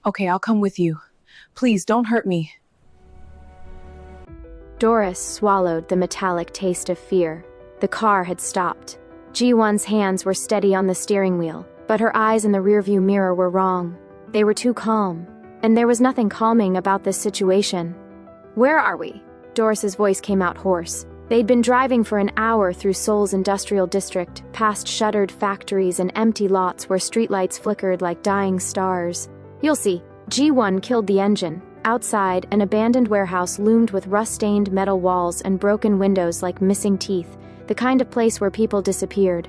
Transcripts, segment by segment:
Okay, I'll come with you. Please, don't hurt me. Doris swallowed the metallic taste of fear. The car had stopped. Ji-won's hands were steady on the steering wheel, but her eyes in the rearview mirror were wrong. They were too calm, and there was nothing calming about this situation. "Where are we?" Doris's voice came out hoarse. They'd been driving for an hour through Seoul's industrial district, past shuttered factories and empty lots where streetlights flickered like dying stars. "You'll see." Ji-won killed the engine. Outside, an abandoned warehouse loomed with rust-stained metal walls and broken windows like missing teeth, the kind of place where people disappeared.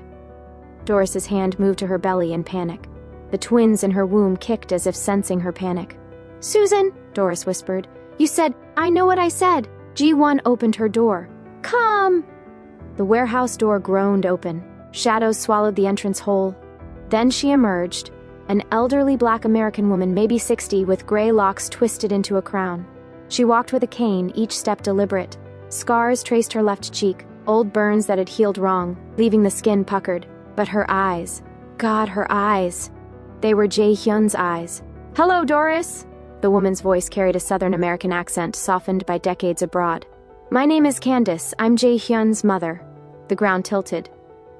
Doris's hand moved to her belly in panic. The twins in her womb kicked as if sensing her panic. "Susan," Doris whispered. "You said, I know what I said." Ji-won opened her door. "Come!" The warehouse door groaned open. Shadows swallowed the entrance whole. Then she emerged, an elderly black American woman, maybe 60, with gray locks twisted into a crown. She walked with a cane, each step deliberate. Scars traced her left cheek, old burns that had healed wrong, leaving the skin puckered. But her eyes, God, her eyes. They were Jae-hyun's eyes. "Hello, Doris!" The woman's voice carried a Southern American accent softened by decades abroad. "My name is Candace. I'm Jae-hyun's mother." The ground tilted.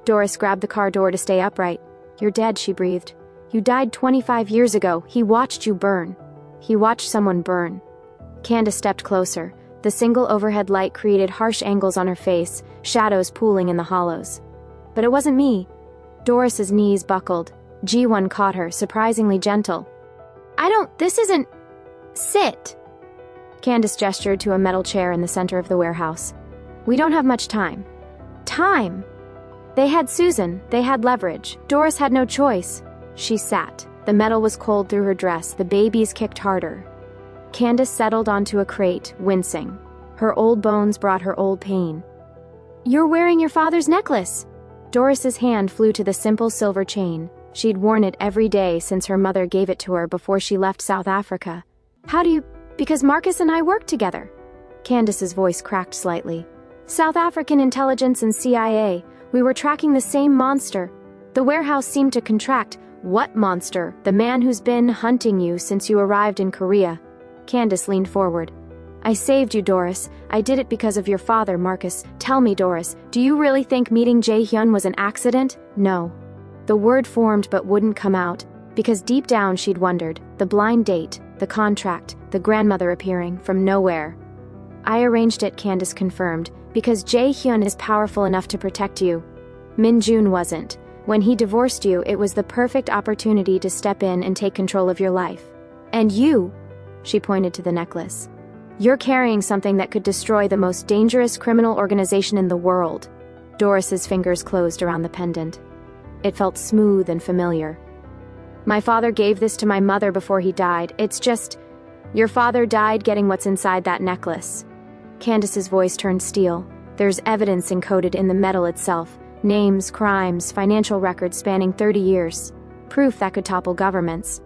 Doris grabbed the car door to stay upright. "You're dead," she breathed. "You died 25 years ago. He watched you burn." He watched someone burn. Candace stepped closer. The single overhead light created harsh angles on her face, shadows pooling in the hollows. "But it wasn't me." Doris's knees buckled. Ji-won caught her, surprisingly gentle. This isn't... Sit." Candace gestured to a metal chair in the center of the warehouse. "We don't have much time." Time? They had Susan. They had leverage. Doris had no choice. She sat. The metal was cold through her dress. The babies kicked harder. Candace settled onto a crate, wincing. Her old bones brought her old pain. "You're wearing your father's necklace." Doris's hand flew to the simple silver chain. She'd worn it every day since her mother gave it to her before she left South Africa. "How do you... Because Marcus and I worked together." Candace's voice cracked slightly. "South African intelligence and CIA. We were tracking the same monster." The warehouse seemed to contract. "What monster?" "The man who's been hunting you since you arrived in Korea." Candace leaned forward. "I saved you, Doris. I did it because of your father, Marcus. Tell me, Doris, do you really think meeting Jae-hyun was an accident?" "No." The word formed but wouldn't come out, because deep down she'd wondered. The blind date, the contract, the grandmother appearing from nowhere. "I arranged it," Candace confirmed, "because Jae-hyun is powerful enough to protect you. Min-joon wasn't. When he divorced you, it was the perfect opportunity to step in and take control of your life. And you," she pointed to the necklace, "you're carrying something that could destroy the most dangerous criminal organization in the world." Doris's fingers closed around the pendant. It felt smooth and familiar. "My father gave this to my mother before he died. It's just... Your father died getting what's inside that necklace." Candace's voice turned steel. "There's evidence encoded in the metal itself. Names, crimes, financial records spanning 30 years. Proof that could topple governments."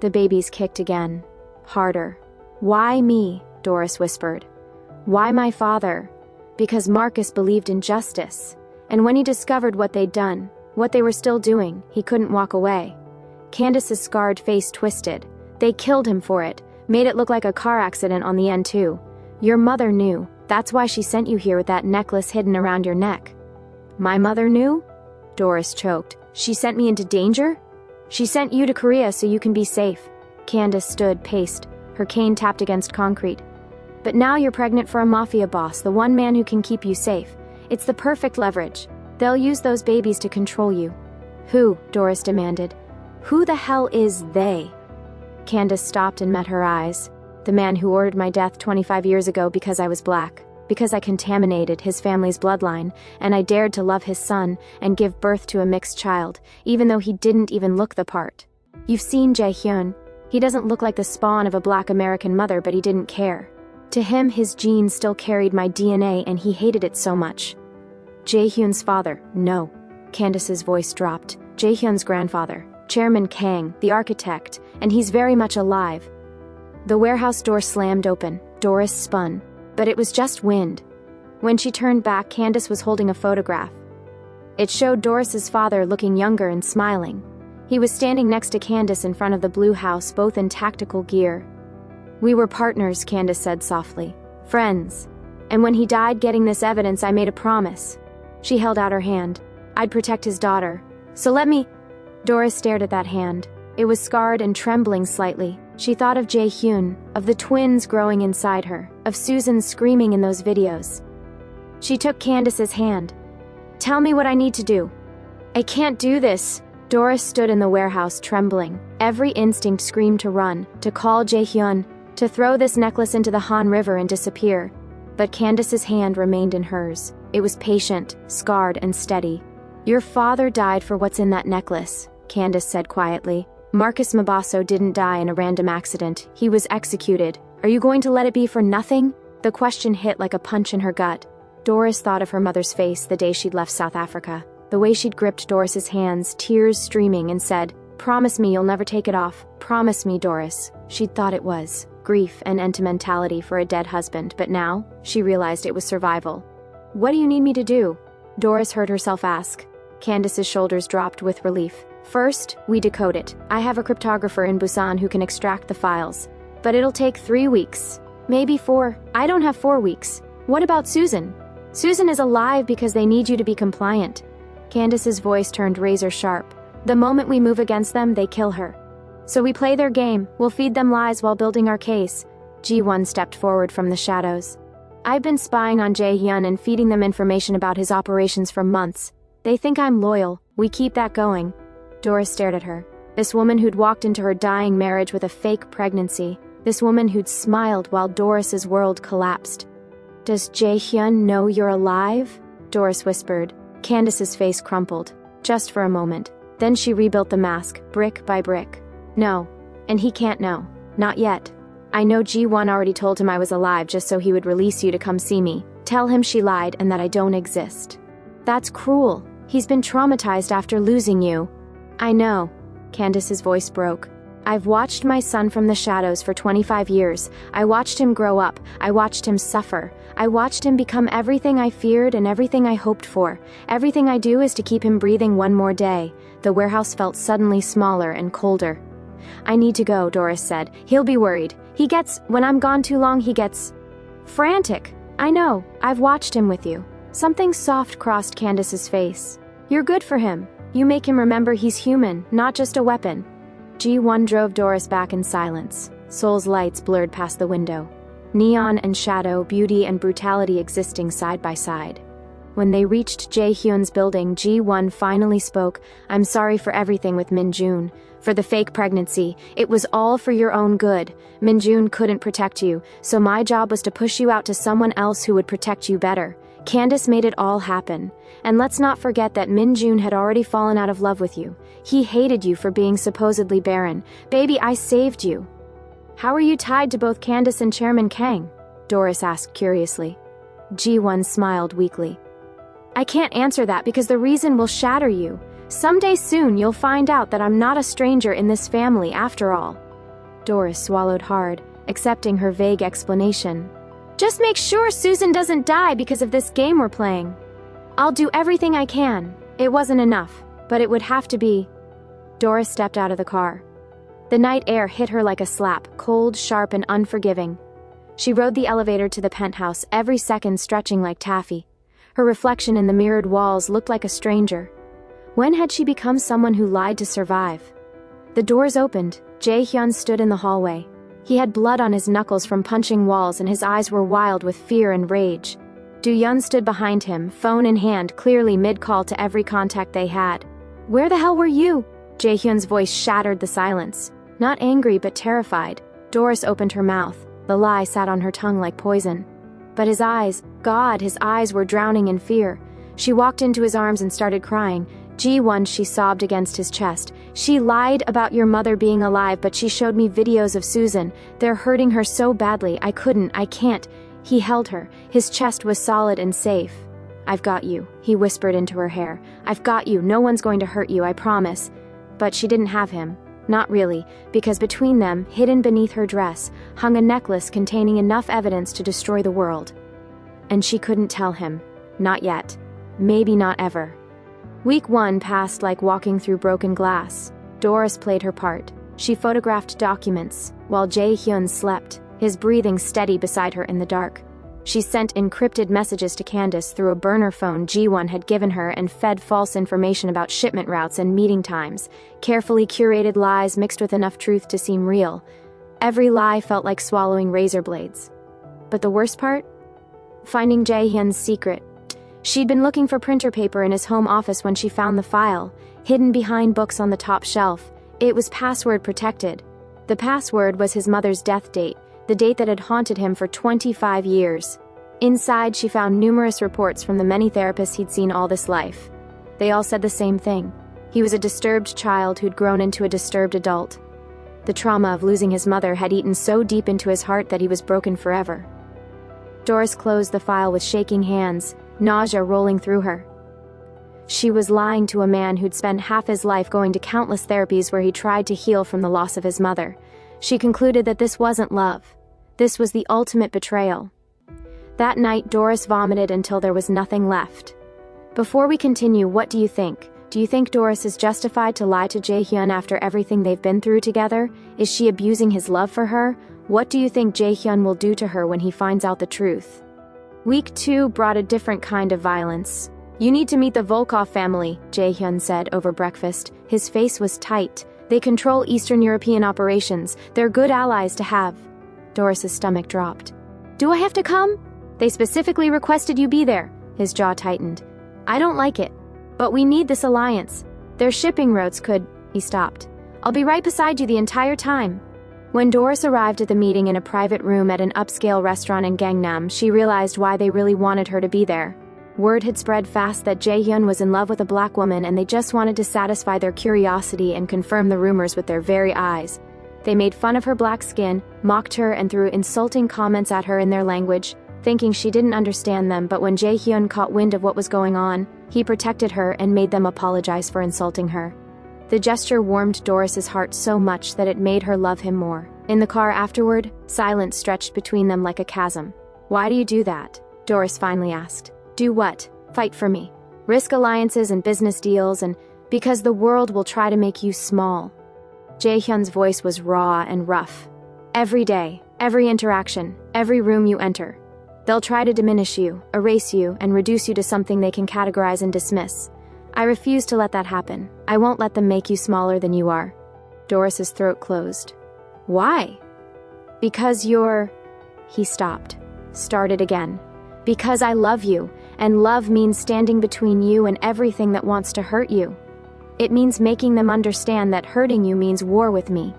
The babies kicked again. Harder. "Why me?" Doris whispered. "Why my father?" "Because Marcus believed in justice. And when he discovered what they'd done, what they were still doing, he couldn't walk away." Candace's scarred face twisted. "They killed him for it. Made it look like a car accident on the end too. Your mother knew. That's why she sent you here with that necklace hidden around your neck." "My mother knew?" Doris choked. "She sent me into danger?" "She sent you to Korea so you can be safe." Candace stood, paced. Her cane tapped against concrete. "But now you're pregnant for a Mafia boss, the one man who can keep you safe. It's the perfect leverage. They'll use those babies to control you." "Who?" Doris demanded. "Who the hell is they?" Candace stopped and met her eyes. "The man who ordered my death 25 years ago because I was black. Because I contaminated his family's bloodline, and I dared to love his son and give birth to a mixed child, even though he didn't even look the part. You've seen Jae-hyun. He doesn't look like the spawn of a black American mother, but he didn't care. To him, his genes still carried my DNA, and he hated it so much." "Jae-hyun's father, no." Candace's voice dropped. "Jae-hyun's grandfather, Chairman Kang, the architect, and he's very much alive." The warehouse door slammed open. Doris spun. But it was just wind. When she turned back, Candace was holding a photograph. It showed Doris's father looking younger and smiling. He was standing next to Candace in front of the blue house, both in tactical gear. "We were partners," Candace said softly. "Friends. And when he died getting this evidence, I made a promise." She held out her hand. "I'd protect his daughter. So let me—" Doris stared at that hand. It was scarred and trembling slightly. She thought of Jae-hyun, of the twins growing inside her, of Susan screaming in those videos. She took Candace's hand. "Tell me what I need to do." "I can't do this." Doris stood in the warehouse trembling. Every instinct screamed to run, to call Jae-hyun, to throw this necklace into the Han River and disappear. But Candace's hand remained in hers. It was patient, scarred, and steady. "Your father died for what's in that necklace," Candace said quietly. "Marcus Mabasso didn't die in a random accident. He was executed. Are you going to let it be for nothing?" The question hit like a punch in her gut. Doris thought of her mother's face the day she'd left South Africa. The way she'd gripped Doris's hands, tears streaming, and said, "Promise me you'll never take it off. Promise me, Doris." She'd thought it was grief and sentimentality for a dead husband, but now she realized it was survival. "What do you need me to do?" Doris heard herself ask. Candace's shoulders dropped with relief. "First, we decode it. I have a cryptographer in Busan who can extract the files. But it'll take 3 weeks. Maybe 4. I don't have 4 weeks. What about Susan? Susan is alive because they need you to be compliant." Candace's voice turned razor sharp. "The moment we move against them, they kill her. So we play their game. We'll feed them lies while building our case." Ji-won stepped forward from the shadows. "I've been spying on Jae-hyun and feeding them information about his operations for months. They think I'm loyal. We keep that going." Doris stared at her. This woman who'd walked into her dying marriage with a fake pregnancy. This woman who'd smiled while Doris's world collapsed. "Does Jae-hyun know you're alive?" Doris whispered. Candace's face crumpled. Just for a moment. Then she rebuilt the mask, brick by brick. "No. And he can't know. Not yet. I know Ji-won already told him I was alive just so he would release you to come see me. Tell him she lied and that I don't exist." "That's cruel. He's been traumatized after losing you." "I know." Candace's voice broke. "I've watched my son from the shadows for 25 years. I watched him grow up. I watched him suffer. I watched him become everything I feared and everything I hoped for. Everything I do is to keep him breathing one more day." The warehouse felt suddenly smaller and colder. "I need to go," Doris said. "He'll be worried. When I'm gone too long, he gets frantic." "I know. I've watched him with you." Something soft crossed Candace's face. "You're good for him. You make him remember he's human, not just a weapon." Ji-won drove Doris back in silence. Seoul's lights blurred past the window. Neon and shadow, beauty and brutality existing side by side. When they reached Jae-hyun's building, Ji-won finally spoke. "I'm sorry for everything with Min-joon. For the fake pregnancy. It was all for your own good. Min-joon couldn't protect you, so my job was to push you out to someone else who would protect you better. Candace made it all happen. And let's not forget that Min-joon had already fallen out of love with you. He hated you for being supposedly barren. Baby, I saved you." "How are you tied to both Candace and Chairman Kang?" Doris asked curiously. Ji-won smiled weakly. "I can't answer that because the reason will shatter you. Someday soon you'll find out that I'm not a stranger in this family after all." Doris swallowed hard, accepting her vague explanation. "Just make sure Susan doesn't die because of this game we're playing. I'll do everything I can." It wasn't enough, but it would have to be. Doris stepped out of the car. The night air hit her like a slap, cold, sharp, and unforgiving. She rode the elevator to the penthouse, every second stretching like taffy. Her reflection in the mirrored walls looked like a stranger. When had she become someone who lied to survive? The doors opened. Jae-hyun stood in the hallway. He had blood on his knuckles from punching walls and his eyes were wild with fear and rage. Do-hyun stood behind him, phone in hand, clearly mid-call to every contact they had. "Where the hell were you?" Jae-hyun's voice shattered the silence. Not angry but terrified. Doris opened her mouth. The lie sat on her tongue like poison. But his eyes, God, his eyes were drowning in fear. She walked into his arms and started crying. Ji-won, she sobbed against his chest. "She lied about your mother being alive, but she showed me videos of Susan. They're hurting her so badly. I can't." He held her. His chest was solid and safe. "I've got you," he whispered into her hair. "I've got you. No one's going to hurt you, I promise." But she didn't have him. Not really, because between them, hidden beneath her dress, hung a necklace containing enough evidence to destroy the world. And she couldn't tell him. Not yet. Maybe not ever. Week 1 passed like walking through broken glass. Doris played her part. She photographed documents, while Jae-hyun slept, his breathing steady beside her in the dark. She sent encrypted messages to Candace through a burner phone Ji-won had given her and fed false information about shipment routes and meeting times, carefully curated lies mixed with enough truth to seem real. Every lie felt like swallowing razor blades. But the worst part? Finding Jae-hyun's secret. She'd been looking for printer paper in his home office when she found the file, hidden behind books on the top shelf. It was password protected. The password was his mother's death date, the date that had haunted him for 25 years. Inside, she found numerous reports from the many therapists he'd seen all this life. They all said the same thing. He was a disturbed child who'd grown into a disturbed adult. The trauma of losing his mother had eaten so deep into his heart that he was broken forever. Doris closed the file with shaking hands, nausea rolling through her. She was lying to a man who'd spent half his life going to countless therapies where he tried to heal from the loss of his mother. She concluded that this wasn't love. This was the ultimate betrayal. That night, Doris vomited until there was nothing left. Before we continue, what do you think? Do you think Doris is justified to lie to Jae-hyun after everything they've been through together? Is she abusing his love for her? What do you think Jae-hyun will do to her when he finds out the truth? Week 2 brought a different kind of violence. You need to meet the Volkov family, Jae-hyun said over breakfast. His face was tight. They control Eastern European operations. They're good allies to have. Doris's stomach dropped. Do I have to come? They specifically requested you be there. His jaw tightened. I don't like it. But we need this alliance. Their shipping routes could... He stopped. I'll be right beside you the entire time. When Doris arrived at the meeting in a private room at an upscale restaurant in Gangnam, she realized why they really wanted her to be there. Word had spread fast that Jae-hyun was in love with a black woman, and they just wanted to satisfy their curiosity and confirm the rumors with their very eyes. They made fun of her black skin, mocked her, and threw insulting comments at her in their language, thinking she didn't understand them. But when Jae-hyun caught wind of what was going on, he protected her and made them apologize for insulting her. The gesture warmed Doris's heart so much that it made her love him more. In the car afterward, silence stretched between them like a chasm. Why do you do that? Doris finally asked. Do what? Fight for me. Risk alliances and business deals, and because the world will try to make you small. Jae-hyun's voice was raw and rough. Every day, every interaction, every room you enter, they'll try to diminish you, erase you, and reduce you to something they can categorize and dismiss. I refuse to let that happen. I won't let them make you smaller than you are. Doris's throat closed. Why? Because you're... He stopped. Started again. Because I love you, and love means standing between you and everything that wants to hurt you. It means making them understand that hurting you means war with me.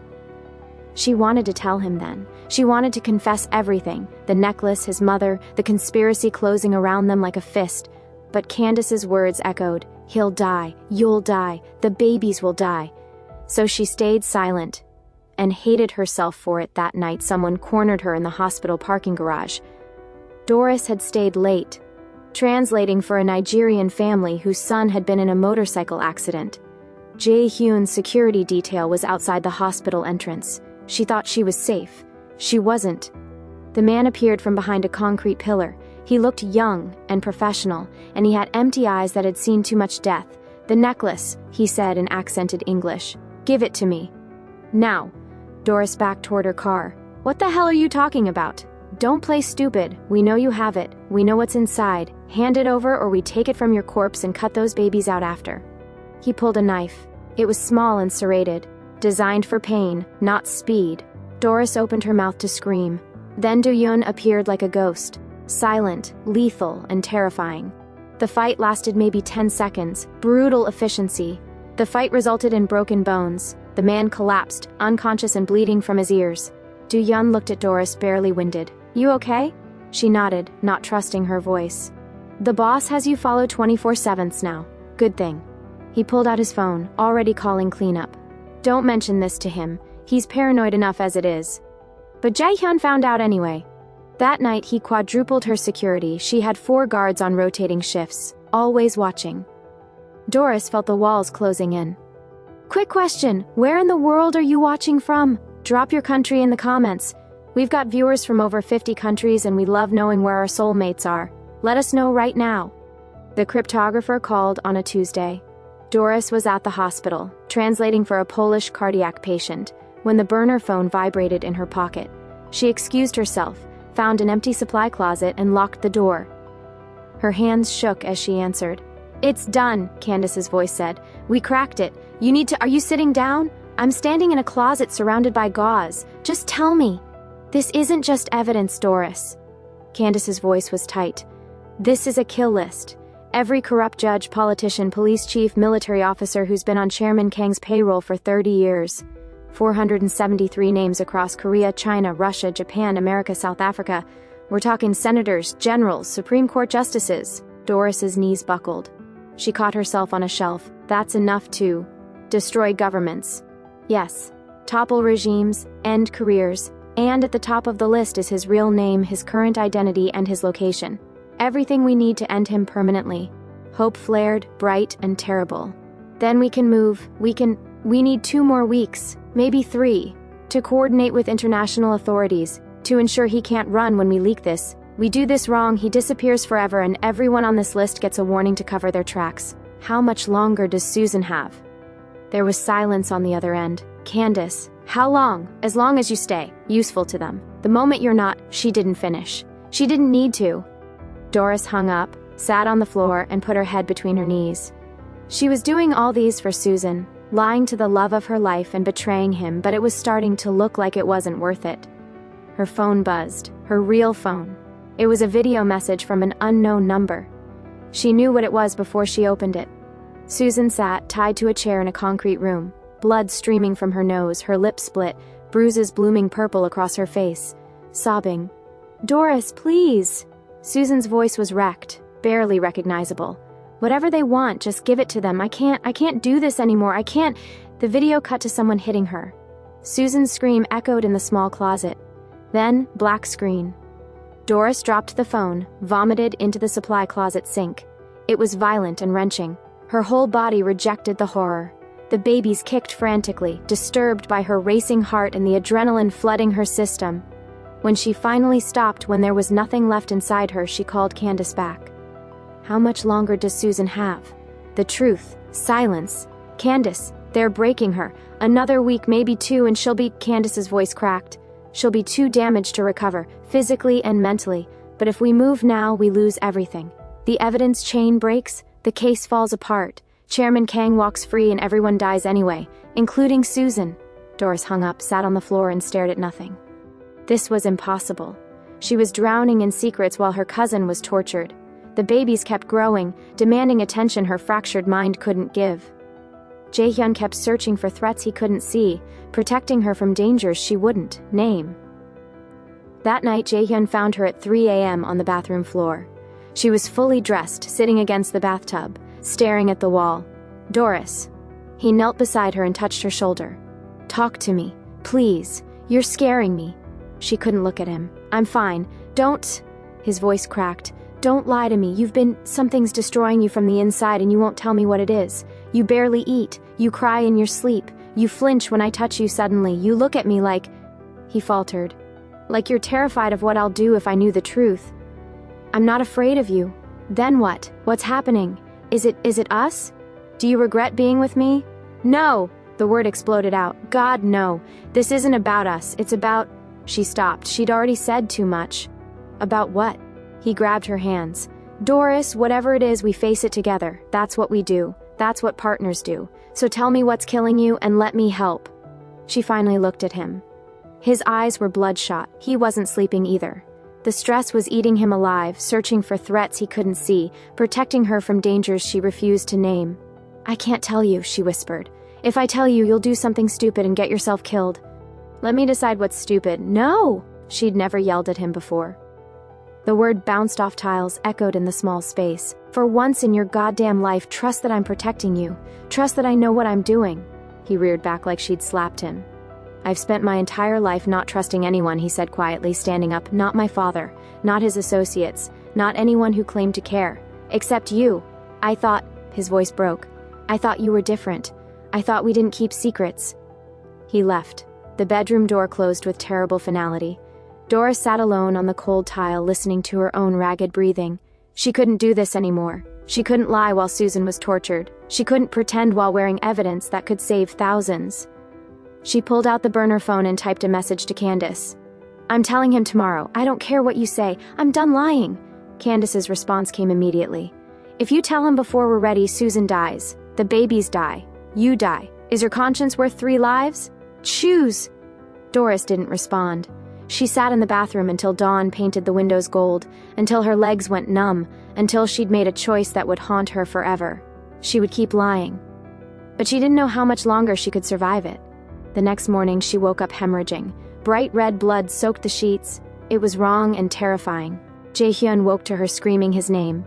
She wanted to tell him then. She wanted to confess everything, the necklace, his mother, the conspiracy closing around them like a fist. But Candace's words echoed, he'll die, you'll die, the babies will die. So she stayed silent, and hated herself for it. That night someone cornered her in the hospital parking garage. Doris had stayed late, translating for a Nigerian family whose son had been in a motorcycle accident. Jae-hyun's security detail was outside the hospital entrance. She thought she was safe. She wasn't. The man appeared from behind a concrete pillar. He looked young and professional, and he had empty eyes that had seen too much death. The necklace, he said in accented English. Give it to me. Now. Doris backed toward her car. What the hell are you talking about? Don't play stupid. We know you have it. We know what's inside. Hand it over or we take it from your corpse and cut those babies out after. He pulled a knife. It was small and serrated, designed for pain, not speed. Doris opened her mouth to scream. Then Do-hyun appeared like a ghost, silent, lethal, and terrifying. The fight lasted maybe 10 seconds. Brutal efficiency. The fight resulted in broken bones. The man collapsed, unconscious and bleeding from his ears. Do-hyun looked at Doris, barely winded. You okay? She nodded, not trusting her voice. The boss has you follow 24/7 now. Good thing. He pulled out his phone, already calling cleanup. Don't mention this to him. He's paranoid enough as it is. But Jae-hyun found out anyway. That night he quadrupled her security. She had 4 guards on rotating shifts, always watching. Doris felt the walls closing in. Quick question, where in the world are you watching from? Drop your country in the comments. We've got viewers from over 50 countries and we love knowing where our soulmates are. Let us know right now. The cryptographer called on a Tuesday. Doris was at the hospital, translating for a Polish cardiac patient, when the burner phone vibrated in her pocket. She excused herself, found an empty supply closet, and locked the door. Her hands shook as she answered. "It's done," Candace's voice said. "We cracked it. Are you sitting down? I'm standing in a closet surrounded by gauze. Just tell me." "This isn't just evidence, Doris." Candace's voice was tight. "This is a kill list. Every corrupt judge, politician, police chief, military officer who's been on Chairman Kang's payroll for 30 years. 473 names across Korea, China, Russia, Japan, America, South Africa. We're talking senators, generals, Supreme Court justices." Doris's knees buckled. She caught herself on a shelf. "That's enough to destroy governments. Yes, topple regimes, end careers, and at the top of the list is his real name, his current identity, and his location. Everything we need to end him permanently." Hope flared, bright and terrible. "Then we can move. We need 2 more weeks, maybe 3, to coordinate with international authorities, to ensure he can't run when we leak this. We do this wrong, he disappears forever, and everyone on this list gets a warning to cover their tracks." "How much longer does Susan have?" There was silence on the other end. "Candace, how long?" "As long as you stay useful to them. The moment you're not." She didn't finish. She didn't need to. Doris hung up, sat on the floor, and put her head between her knees. She was doing all these for Susan, lying to the love of her life and betraying him, but it was starting to look like it wasn't worth it. Her phone buzzed, her real phone. It was a video message from an unknown number. She knew what it was before she opened it. Susan sat, tied to a chair in a concrete room, blood streaming from her nose, her lips split, bruises blooming purple across her face, sobbing. "Doris, please!" Susan's voice was wrecked, barely recognizable. "Whatever they want, just give it to them. I can't do this anymore. I can't." The video cut to someone hitting her. Susan's scream echoed in the small closet. Then, black screen. Doris dropped the phone, vomited into the supply closet sink. It was violent and wrenching. Her whole body rejected the horror. The babies kicked frantically, disturbed by her racing heart and the adrenaline flooding her system. When she finally stopped, when there was nothing left inside her, she called Candace back. How much longer does Susan have? The truth. Silence. "Candace, they're breaking her. Another week, maybe 2, and she'll be..." Candace's voice cracked. "She'll be too damaged to recover, physically and mentally. But if we move now, we lose everything. The evidence chain breaks, the case falls apart. Chairman Kang walks free and everyone dies anyway, including Susan." Doris hung up, sat on the floor, and stared at nothing. This was impossible. She was drowning in secrets while her cousin was tortured. The babies kept growing, demanding attention her fractured mind couldn't give. Jae-hyun kept searching for threats he couldn't see, protecting her from dangers she wouldn't name. That night, Jae-hyun found her at 3 a.m. on the bathroom floor. She was fully dressed, sitting against the bathtub, staring at the wall. "Doris." He knelt beside her and touched her shoulder. "Talk to me, please. You're scaring me." She couldn't look at him. "I'm fine. Don't..." His voice cracked. "Don't lie to me. Something's destroying you from the inside and you won't tell me what it is. You barely eat. You cry in your sleep. You flinch when I touch you suddenly. You look at me like..." He faltered. "Like you're terrified of what I'll do if I knew the truth." "I'm not afraid of you." "Then what? What's happening? Is it us? Do you regret being with me?" "No!" The word exploded out. "God, no. This isn't about us. It's about..." She stopped. She'd already said too much. "About what?" He grabbed her hands. "Doris, whatever it is, we face it together. That's what we do. That's what partners do. So tell me what's killing you and let me help." She finally looked at him. His eyes were bloodshot. He wasn't sleeping either. The stress was eating him alive, searching for threats he couldn't see, protecting her from dangers she refused to name. "I can't tell you," she whispered. "If I tell you, you'll do something stupid and get yourself killed." "Let me decide what's stupid." "No!" She'd never yelled at him before. The word bounced off tiles, echoed in the small space. "For once in your goddamn life, trust that I'm protecting you. Trust that I know what I'm doing." He reared back like she'd slapped him. "I've spent my entire life not trusting anyone," he said quietly, standing up. "Not my father, not his associates, not anyone who claimed to care. Except you. I thought..." His voice broke. "I thought you were different. I thought we didn't keep secrets." He left. The bedroom door closed with terrible finality. Doris sat alone on the cold tile, listening to her own ragged breathing. She couldn't do this anymore. She couldn't lie while Susan was tortured. She couldn't pretend while wearing evidence that could save thousands. She pulled out the burner phone and typed a message to Candace. "I'm telling him tomorrow. I don't care what you say. I'm done lying." Candace's response came immediately. "If you tell him before we're ready, Susan dies. The babies die. You die. Is your conscience worth 3 lives? Choose." Doris didn't respond. She sat in the bathroom until dawn painted the windows gold, until her legs went numb, until she'd made a choice that would haunt her forever. She would keep lying. But she didn't know how much longer she could survive it. The next morning, she woke up hemorrhaging. Bright red blood soaked the sheets. It was wrong and terrifying. Jae-hyun woke to her screaming his name.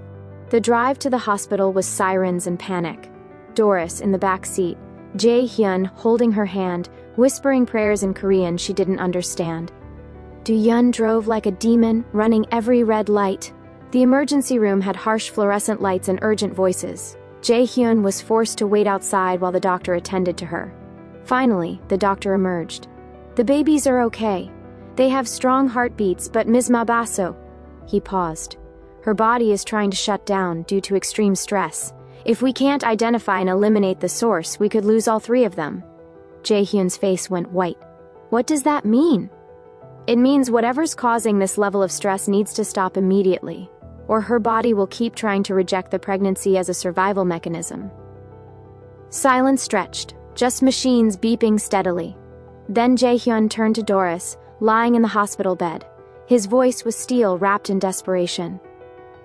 The drive to the hospital was sirens and panic. Doris in the back seat, Jae-hyun holding her hand, whispering prayers in Korean she didn't understand. Do-hyun drove like a demon, running every red light. The emergency room had harsh fluorescent lights and urgent voices. Jae-hyun was forced to wait outside while the doctor attended to her. Finally, the doctor emerged. "The babies are okay. They have strong heartbeats, but Ms. Mabaso..." He paused. "Her body is trying to shut down due to extreme stress. If we can't identify and eliminate the source, we could lose all 3 of them." Jae-hyun's face went white. "What does that mean?" "It means whatever's causing this level of stress needs to stop immediately, or her body will keep trying to reject the pregnancy as a survival mechanism." Silence stretched, just machines beeping steadily. Then Jae-hyun turned to Doris, lying in the hospital bed. His voice was steel wrapped in desperation.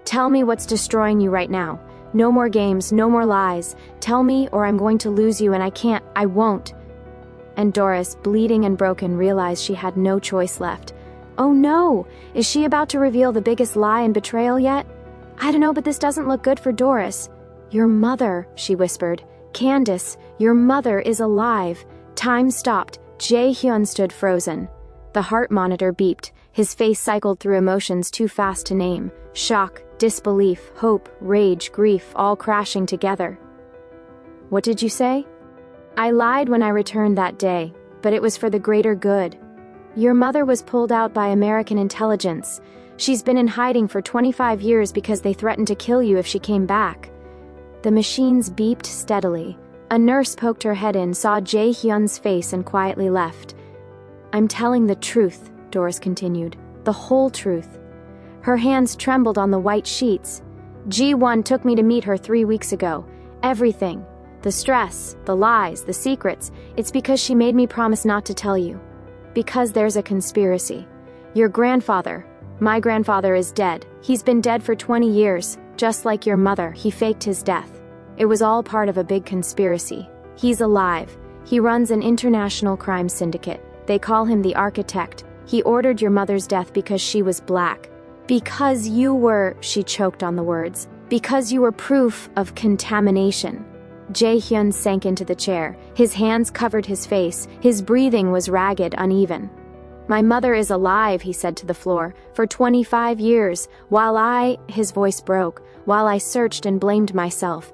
"Tell me what's destroying you right now. No more games, no more lies. Tell me or I'm going to lose you and I won't." And Doris, bleeding and broken, realized she had no choice left. Oh no! Is she about to reveal the biggest lie and betrayal yet? "I don't know, but this doesn't look good for Doris." "Your mother," she whispered. "Candace, your mother is alive." Time stopped. Jae-hyun stood frozen. The heart monitor beeped. His face cycled through emotions too fast to name. Shock, disbelief, hope, rage, grief, all crashing together. "What did you say?" "I lied when I returned that day, but it was for the greater good. Your mother was pulled out by American intelligence. She's been in hiding for 25 years because they threatened to kill you if she came back." The machines beeped steadily. A nurse poked her head in, saw Jae-hyun's face, and quietly left. "I'm telling the truth," Doris continued. "The whole truth." Her hands trembled on the white sheets. "Ji-won took me to meet her 3 weeks ago. Everything. The stress, the lies, the secrets. It's because she made me promise not to tell you. Because there's a conspiracy. Your grandfather, my grandfather, is dead. He's been dead for 20 years. Just like your mother, he faked his death. It was all part of a big conspiracy. He's alive. He runs an international crime syndicate. They call him the Architect. He ordered your mother's death because she was black. Because you were," she choked on the words, "because you were proof of contamination." Jae-hyun sank into the chair. His hands covered his face. His breathing was ragged, uneven. "My mother is alive," he said to the floor, "for 25 years, his voice broke, while I searched and blamed myself,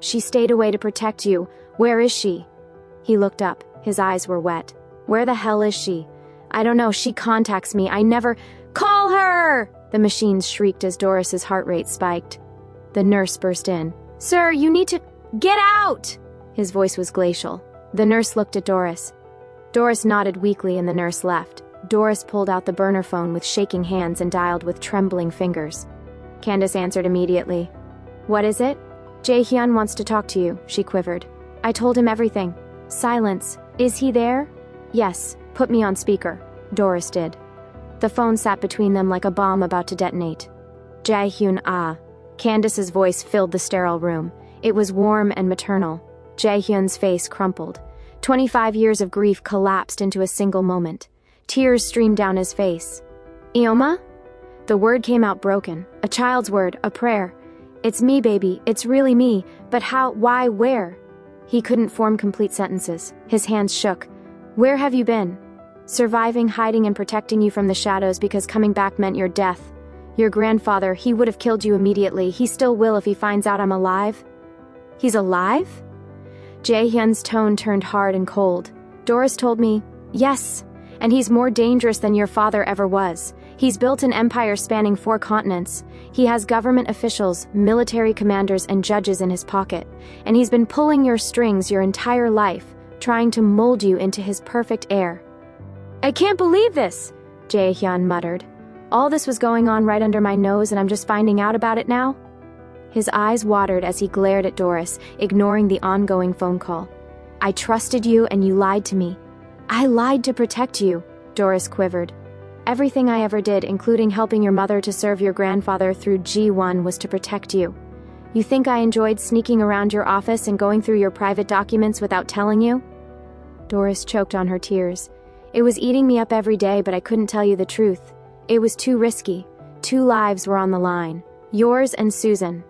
she stayed away to protect you. Where is she?" He looked up. His eyes were wet. "Where the hell is she?" "I don't know. She contacts me. I never—" "Call her!" the machines shrieked as Doris's heart rate spiked. The nurse burst in. "Sir, you need to— Get out!" His voice was glacial. The nurse looked at Doris. Doris nodded weakly and the nurse left. Doris pulled out the burner phone with shaking hands and dialed with trembling fingers. Candace answered immediately. "What is it?" "Jae-hyun wants to talk to you," she quivered. "I told him everything." Silence. "Is he there?" "Yes. Put me on speaker." Doris did. The phone sat between them like a bomb about to detonate. "Jae-hyun, ah." Candace's voice filled the sterile room. It was warm and maternal. Jae-hyun's face crumpled. 25 years of grief collapsed into a single moment. Tears streamed down his face. "Ioma?" The word came out broken. A child's word, a prayer. "It's me, baby. It's really me. But how, why, where?" He couldn't form complete sentences. His hands shook. "Where have you been?" "Surviving, hiding, and protecting you from the shadows because coming back meant your death. Your grandfather, he would have killed you immediately. He still will if he finds out I'm alive." "He's alive?" Jae-hyun's tone turned hard and cold. "Doris told me, yes, and he's more dangerous than your father ever was. He's built an empire spanning 4 continents. He has government officials, military commanders, and judges in his pocket. And he's been pulling your strings your entire life, trying to mold you into his perfect heir. I can't believe this, Jae-hyun muttered. All this was going on right under my nose and I'm just finding out about it now? His eyes watered as he glared at Doris, ignoring the ongoing phone call. I trusted you and you lied to me. I lied to protect you, Doris quivered. Everything I ever did, including helping your mother to serve your grandfather through G1, was to protect you. You think I enjoyed sneaking around your office and going through your private documents without telling you? Doris choked on her tears. It was eating me up every day, but I couldn't tell you the truth. It was too risky. 2 lives were on the line. Yours and Susan.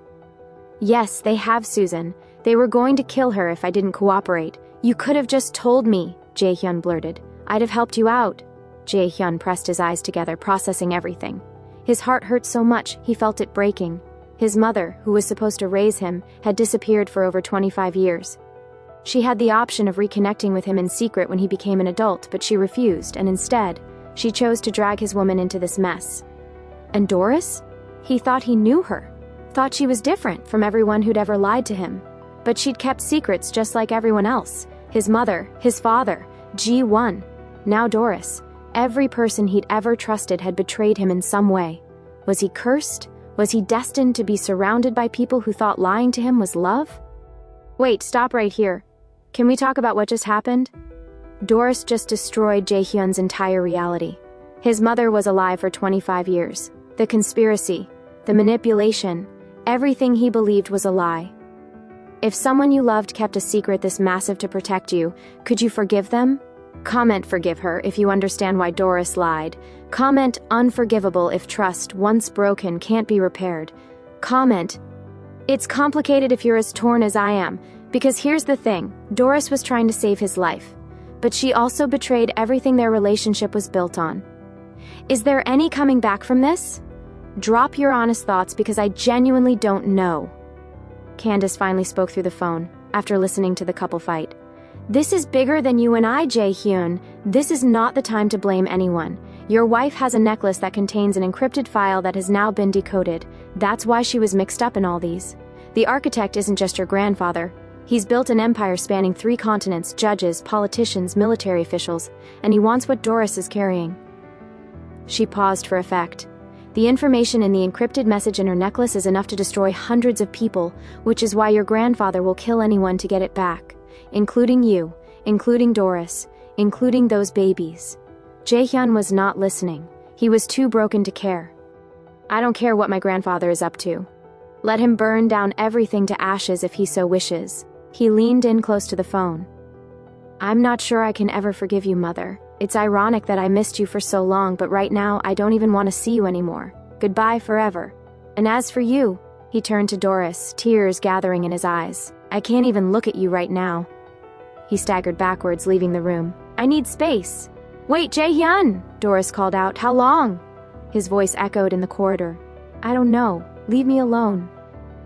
Yes, they have Susan. They were going to kill her if I didn't cooperate. You could have just told me, Jae-hyun blurted. I'd have helped you out. Jae-hyun pressed his eyes together, processing everything. His heart hurt so much, he felt it breaking. His mother, who was supposed to raise him, had disappeared for over 25 years. She had the option of reconnecting with him in secret when he became an adult, but she refused, and instead, she chose to drag his woman into this mess. And Doris? He thought he knew her. Thought she was different from everyone who'd ever lied to him. But she'd kept secrets just like everyone else. His mother, his father, G1. Now Doris. Every person he'd ever trusted had betrayed him in some way. Was he cursed? Was he destined to be surrounded by people who thought lying to him was love? Wait, stop right here. Can we talk about what just happened? Doris just destroyed Jae-hyun's entire reality. His mother was alive for 25 years. The conspiracy, the manipulation, everything he believed was a lie. If someone you loved kept a secret this massive to protect you, could you forgive them? Comment forgive her if you understand why Doris lied. Comment unforgivable if trust, once broken, can't be repaired. Comment, it's complicated if you're as torn as I am, because here's the thing, Doris was trying to save his life. But she also betrayed everything their relationship was built on. Is there any coming back from this? Drop your honest thoughts because I genuinely don't know. Candace finally spoke through the phone, after listening to the couple fight. This is bigger than you and I, Jae-hyun. This is not the time to blame anyone. Your wife has a necklace that contains an encrypted file that has now been decoded. That's why she was mixed up in all these. The architect isn't just your grandfather. He's built an empire spanning 3 continents, judges, politicians, military officials, and he wants what Doris is carrying. She paused for effect. The information in the encrypted message in her necklace is enough to destroy hundreds of people, which is why your grandfather will kill anyone to get it back. Including you, including Doris, including those babies. Jae-hyun was not listening. He was too broken to care. I don't care what my grandfather is up to. Let him burn down everything to ashes if he so wishes. He leaned in close to the phone. I'm not sure I can ever forgive you, Mother. It's ironic that I missed you for so long, but right now I don't even want to see you anymore. Goodbye forever. And as for you, he turned to Doris, tears gathering in his eyes. I can't even look at you right now. He staggered backwards, leaving the room. I need space. Wait, Jae-hyun! Doris called out. How long? His voice echoed in the corridor. I don't know. Leave me alone.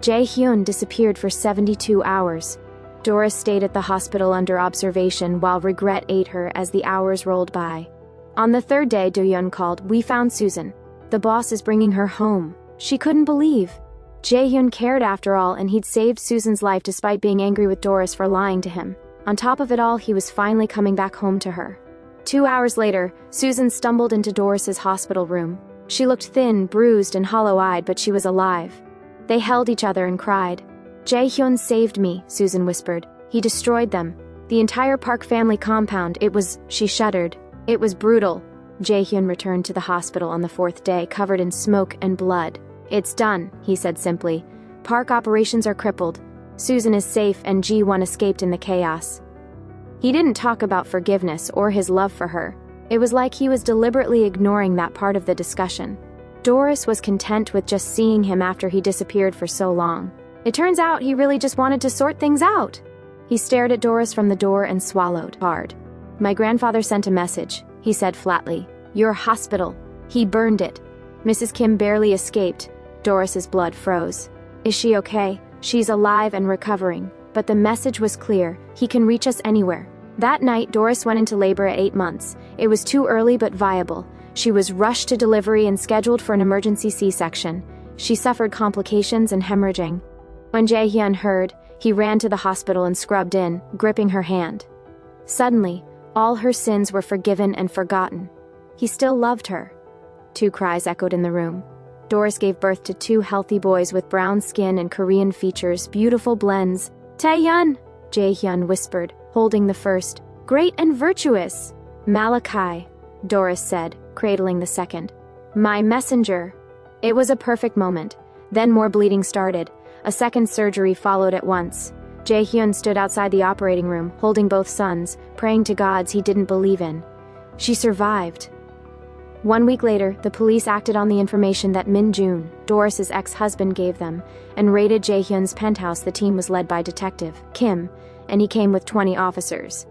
Jae-hyun disappeared for 72 hours. Doris stayed at the hospital under observation while regret ate her as the hours rolled by. On the 3rd day, Do-hyun called. We found Susan. The boss is bringing her home. She couldn't believe. Jae-hyun cared after all, and he'd saved Susan's life despite being angry with Doris for lying to him. On top of it all, he was finally coming back home to her. 2 hours later, Susan stumbled into Doris's hospital room. She looked thin, bruised, and hollow-eyed, but she was alive. They held each other and cried. Jae-hyun saved me, Susan whispered. He destroyed them. The entire Park family compound, she shuddered. It was brutal. Jae-hyun returned to the hospital on the 4th day, covered in smoke and blood. It's done, he said simply. Park operations are crippled. Susan is safe and G1 escaped in the chaos. He didn't talk about forgiveness or his love for her. It was like he was deliberately ignoring that part of the discussion. Doris was content with just seeing him after he disappeared for so long. It turns out he really just wanted to sort things out. He stared at Doris from the door and swallowed hard. My grandfather sent a message, he said flatly. Your hospital. He burned it. Mrs. Kim barely escaped. Doris's blood froze. Is she okay? She's alive and recovering. But the message was clear. He can reach us anywhere. That night, Doris went into labor at 8 months. It was too early but viable. She was rushed to delivery and scheduled for an emergency C-section. She suffered complications and hemorrhaging. When Jae-hyun heard, he ran to the hospital and scrubbed in, gripping her hand. Suddenly, all her sins were forgiven and forgotten. He still loved her. 2 cries echoed in the room. Doris gave birth to 2 healthy boys with brown skin and Korean features, beautiful blends. "Taehyun," Jae-hyun whispered, holding the first. "Great and virtuous." "Malachi," Doris said, cradling the second. "My messenger." It was a perfect moment. Then more bleeding started. A second surgery followed at once. Jae-hyun stood outside the operating room, holding both sons, praying to gods he didn't believe in. She survived. 1 week later, the police acted on the information that Min-joon, Doris's ex-husband, gave them, and raided Jae-hyun's penthouse. The team was led by Detective Kim, and he came with 20 officers.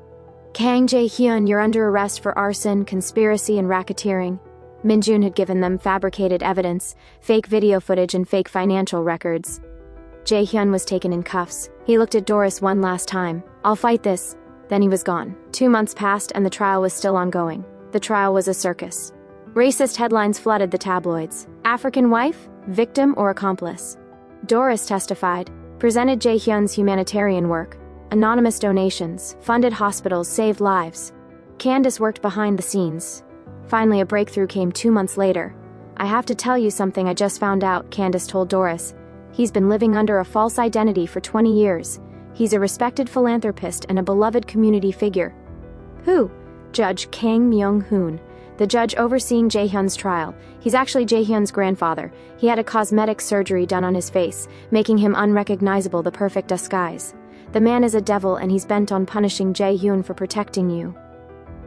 "Kang Jae-hyun, you're under arrest for arson, conspiracy, and racketeering." Min-joon had given them fabricated evidence, fake video footage, and fake financial records. Jae-hyun was taken in cuffs. He looked at Doris one last time. "I'll fight this." Then he was gone. 2 months passed and the trial was still ongoing. The trial was a circus. Racist headlines flooded the tabloids. African wife, victim, or accomplice? Doris testified, presented Jae-hyun's humanitarian work. Anonymous donations, funded hospitals, saved lives. Candace worked behind the scenes. Finally, a breakthrough came 2 months later. "I have to tell you something I just found out," Candace told Doris. "He's been living under a false identity for 20 years. He's a respected philanthropist and a beloved community figure." "Who?" "Judge Kang Myung-hoon, the judge overseeing Jae-hyun's trial. He's actually Jae-hyun's grandfather. He had a cosmetic surgery done on his face, making him unrecognizable, the perfect disguise. The man is a devil and he's bent on punishing Jae-hyun for protecting you."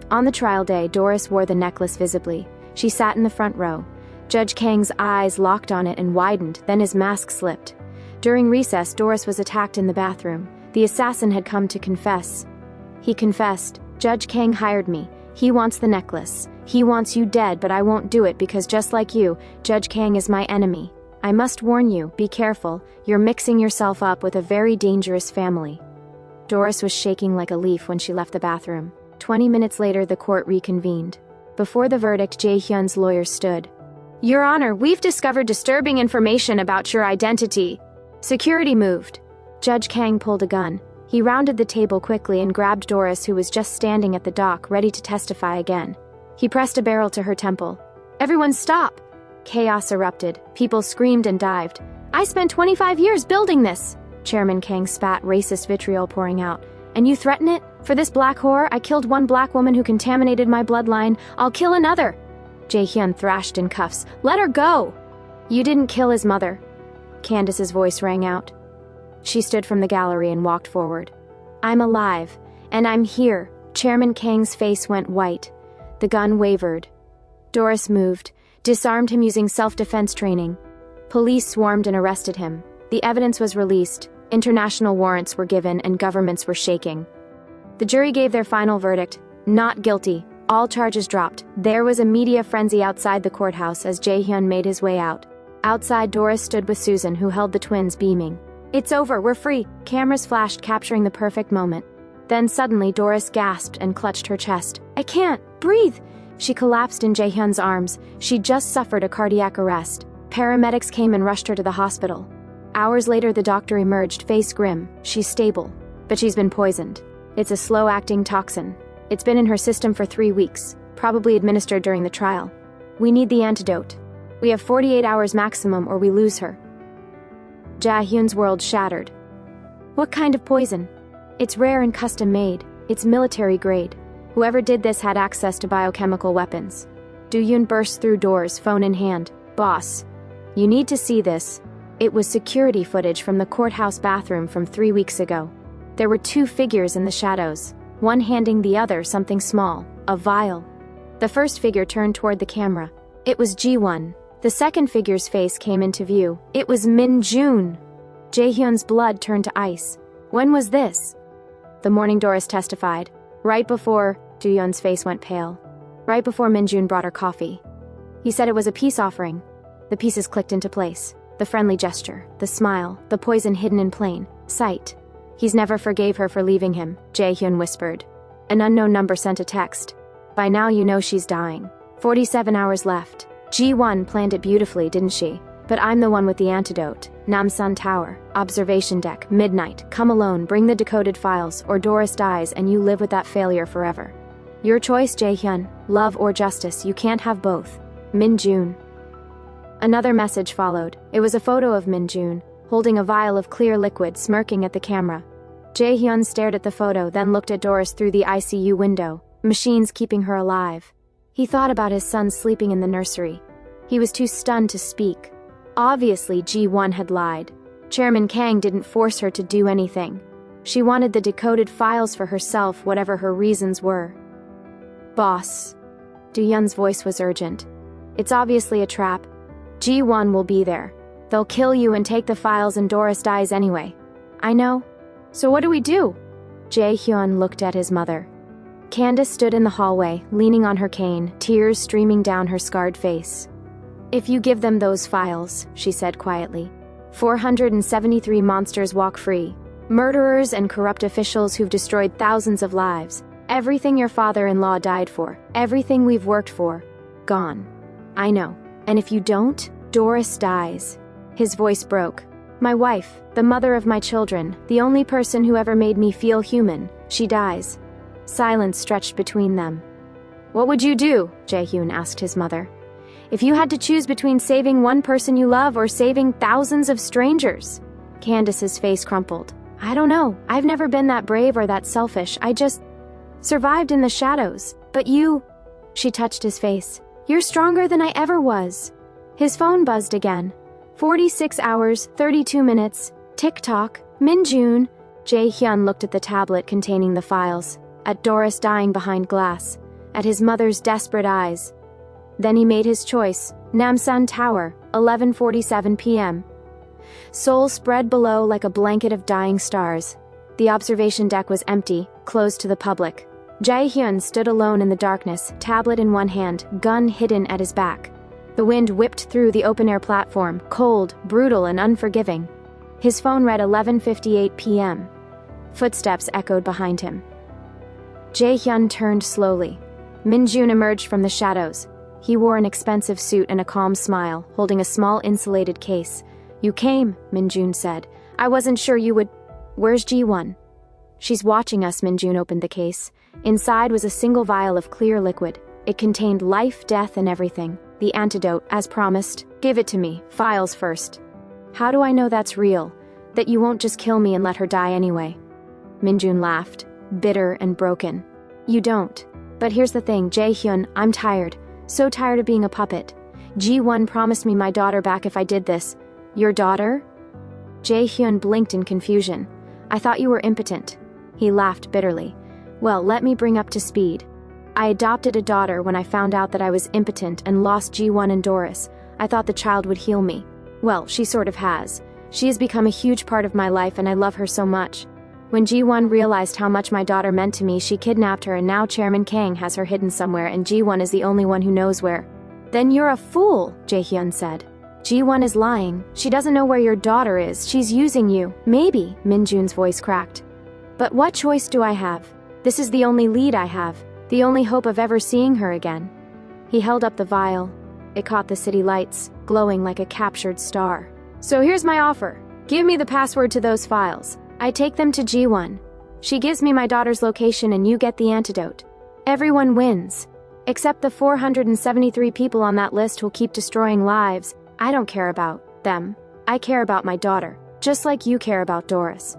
On the trial day, Doris wore the necklace visibly. She sat in the front row. Judge Kang's eyes locked on it and widened, then his mask slipped. During recess, Doris was attacked in the bathroom. The assassin had come to confess. He confessed, "Judge Kang hired me. He wants the necklace. He wants you dead, but I won't do it because just like you, Judge Kang is my enemy. I must warn you, be careful. You're mixing yourself up with a very dangerous family." Doris was shaking like a leaf when she left the bathroom. 20 minutes later, the court reconvened. Before the verdict, Jae-hyun's lawyer stood. "Your Honor, we've discovered disturbing information about your identity." Security moved. Judge Kang pulled a gun. He rounded the table quickly and grabbed Doris, who was just standing at the dock, ready to testify again. He pressed a barrel to her temple. "Everyone stop!" Chaos erupted. People screamed and dived. "I spent 25 years building this!" Chairman Kang spat, racist vitriol pouring out. "And you threaten it? For this black whore, I killed one black woman who contaminated my bloodline. I'll kill another!" Jae-hyun thrashed in cuffs. "Let her go!" "You didn't kill his mother." Candace's voice rang out. She stood from the gallery and walked forward. "I'm alive, and I'm here." Chairman Kang's face went white. The gun wavered. Doris moved, disarmed him using self-defense training. Police swarmed and arrested him. The evidence was released, international warrants were given, and governments were shaking. The jury gave their final verdict, not guilty. All charges dropped. There was a media frenzy outside the courthouse as Jae-hyun made his way out. Outside, Doris stood with Susan, who held the twins, beaming. "It's over, we're free." Cameras flashed, capturing the perfect moment. Then suddenly, Doris gasped and clutched her chest. "I can't breathe." She collapsed in Jae-hyun's arms. She'd just suffered a cardiac arrest. Paramedics came and rushed her to the hospital. Hours later, the doctor emerged, face grim. "She's stable, but she's been poisoned. It's a slow-acting toxin. It's been in her system for 3 weeks, probably administered during the trial. We need the antidote. We have 48 hours maximum or we lose her." Jae-hyun's world shattered. "What kind of poison?" "It's rare and custom-made. It's military grade. Whoever did this had access to biochemical weapons." Do-yoon burst through doors, phone in hand. "Boss, you need to see this." It was security footage from the courthouse bathroom from 3 weeks ago. There were 2 figures in the shadows, one handing the other something small, a vial. The first figure turned toward the camera. It was Ji-won. The second figure's face came into view. It was Min-joon. Jae-hyun's blood turned to ice. "When was this?" The morning Doris testified. Right before, Do-yoon's face went pale. Right before Min-joon brought her coffee. He said it was a peace offering. The pieces clicked into place. The friendly gesture, the smile, the poison hidden in plain sight. "He's never forgave her for leaving him," Jae-hyun whispered. An unknown number sent a text. "By now you know she's dying." 47 hours left. Ji-won planned it beautifully, didn't she? But I'm the one with the antidote. Namsan Tower, observation deck, midnight, come alone, bring the decoded files, or Doris dies and you live with that failure forever. Your choice, Jae-hyun, love or justice, you can't have both. Min-joon. Another message followed. It was a photo of Min-joon, holding a vial of clear liquid, smirking at the camera. Jae-hyun stared at the photo, then looked at Doris through the ICU window, machines keeping her alive. He thought about his son sleeping in the nursery. He was too stunned to speak. Obviously, Ji-won had lied. Chairman Kang didn't force her to do anything. She wanted the decoded files for herself, whatever her reasons were. Boss. Do-hyun's voice was urgent. It's obviously a trap. Ji-won will be there. They'll kill you and take the files and Doris dies anyway. I know. So what do we do? Jae-hyun looked at his mother. Candace stood in the hallway, leaning on her cane, tears streaming down her scarred face. If you give them those files, she said quietly, 473 monsters walk free. Murderers and corrupt officials who've destroyed thousands of lives. Everything your father-in-law died for, everything we've worked for, gone. I know. And if you don't, Doris dies. His voice broke. My wife, the mother of my children, the only person who ever made me feel human, she dies. Silence stretched between them. What would you do? Jae-hyun asked his mother. If you had to choose between saving one person you love or saving thousands of strangers? Candace's face crumpled. I don't know. I've never been that brave or that selfish. I just survived in the shadows. But you... She touched his face. You're stronger than I ever was. His phone buzzed again. 46 hours, 32 minutes. Tick-tock. Min-joon. Jae-hyun looked at the tablet containing the files, at Doris dying behind glass, at his mother's desperate eyes. Then he made his choice. Namsan Tower, 11:47 p.m. Seoul spread below like a blanket of dying stars. The observation deck was empty, closed to the public. Jae-hyun stood alone in the darkness, tablet in one hand, gun hidden at his back. The wind whipped through the open-air platform, cold, brutal, and unforgiving. His phone read 11:58 p.m. Footsteps echoed behind him. Jae-hyun turned slowly. Min-joon emerged from the shadows. He wore an expensive suit and a calm smile, holding a small insulated case. You came, Min-joon said. I wasn't sure you would... Where's Ji-won? She's watching us, Min-joon opened the case. Inside was a single vial of clear liquid. It contained life, death, and everything. The antidote, as promised. Give it to me. Files first. How do I know that's real? That you won't just kill me and let her die anyway? Min-joon laughed, bitter and broken. You don't. But here's the thing, Jae-hyun, I'm tired. So tired of being a puppet. Ji-won promised me my daughter back if I did this. Your daughter? Jae-hyun blinked in confusion. I thought you were impotent. He laughed bitterly. Well, let me bring up to speed. I adopted a daughter when I found out that I was impotent and lost Ji-won and Doris. I thought the child would heal me. Well, she sort of has. She has become a huge part of my life and I love her so much. When Ji-won realized how much my daughter meant to me, she kidnapped her and now Chairman Kang has her hidden somewhere and Ji-won is the only one who knows where. Then you're a fool, Jae-hyun said. Ji-won is lying. She doesn't know where your daughter is. She's using you. Maybe, Min-joon's voice cracked. But what choice do I have? This is the only lead I have. The only hope of ever seeing her again. He held up the vial. It caught the city lights, glowing like a captured star. So here's my offer. Give me the password to those files. I take them to Ji-won. She gives me my daughter's location and you get the antidote. Everyone wins. Except the 473 people on that list who'll keep destroying lives. I don't care about them. I care about my daughter, just like you care about Doris.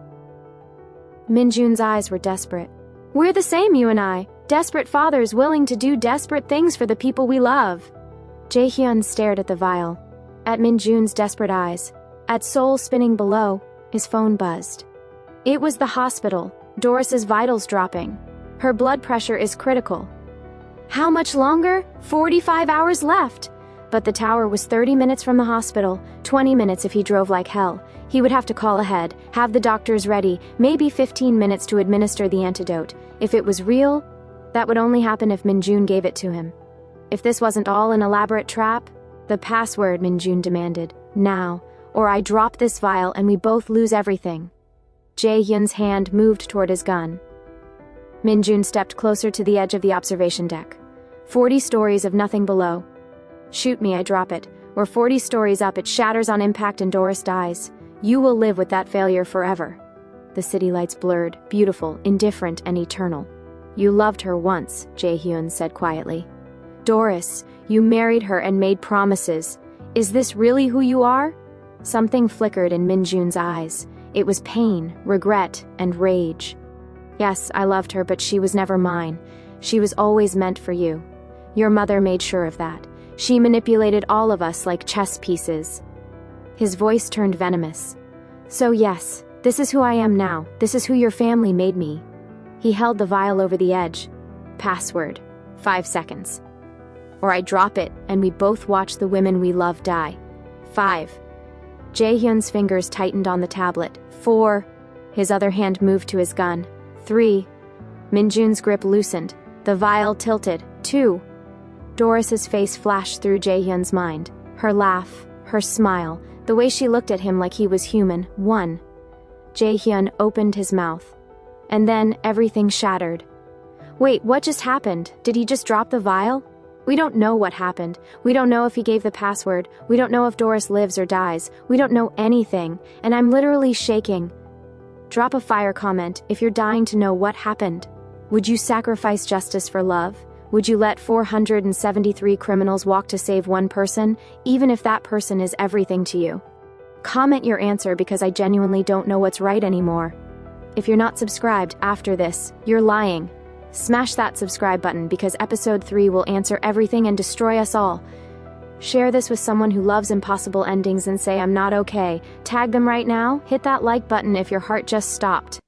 Min-joon's eyes were desperate. We're the same, you and I. Desperate fathers willing to do desperate things for the people we love. Jae-hyun stared at the vial, at Min-joon's desperate eyes, at Seoul spinning below. His phone buzzed. It was the hospital. Doris's vitals dropping. Her blood pressure is critical. How much longer? 45 hours left. But the tower was 30 minutes from the hospital, 20 minutes if he drove like hell. He would have to call ahead, have the doctors ready, maybe 15 minutes to administer the antidote. If it was real, that would only happen if Min-joon gave it to him. If this wasn't all an elaborate trap, the password, Min-joon demanded. Now, or I drop this vial and we both lose everything. Jae-hyun's hand moved toward his gun. Min-joon stepped closer to the edge of the observation deck. 40 stories of nothing below. Shoot me, I drop it. We're 40 stories up, it shatters on impact and Doris dies. You will live with that failure forever. The city lights blurred, beautiful, indifferent, and eternal. You loved her once, Jae-hyun said quietly. Doris, you married her and made promises. Is this really who you are? Something flickered in Min-joon's eyes. It was pain, regret, and rage. Yes, I loved her, but she was never mine. She was always meant for you. Your mother made sure of that. She manipulated all of us like chess pieces. His voice turned venomous. So yes, this is who I am now. This is who your family made me. He held the vial over the edge. Password. 5 seconds. Or I drop it, and we both watch the women we love die. 5. Jae-hyun's fingers tightened on the tablet. 4. His other hand moved to his gun. 3. Min-joon's grip loosened. The vial tilted. 2. Doris's face flashed through Jae-hyun's mind. Her laugh, her smile, the way she looked at him like he was human. 1. Jae-hyun opened his mouth. And then everything shattered. Wait, what just happened? Did he just drop the vial? We don't know what happened. We don't know if he gave the password. We don't know if Doris lives or dies. We don't know anything, and I'm literally shaking. Drop a fire comment if you're dying to know what happened. Would you sacrifice justice for love? Would you let 473 criminals walk to save one person, even if that person is everything to you? Comment your answer because I genuinely don't know what's right anymore. If you're not subscribed after this, you're lying. Smash that subscribe button because episode 3 will answer everything and destroy us all. Share this with someone who loves impossible endings and say I'm not okay. Tag them right now. Hit that like button if your heart just stopped.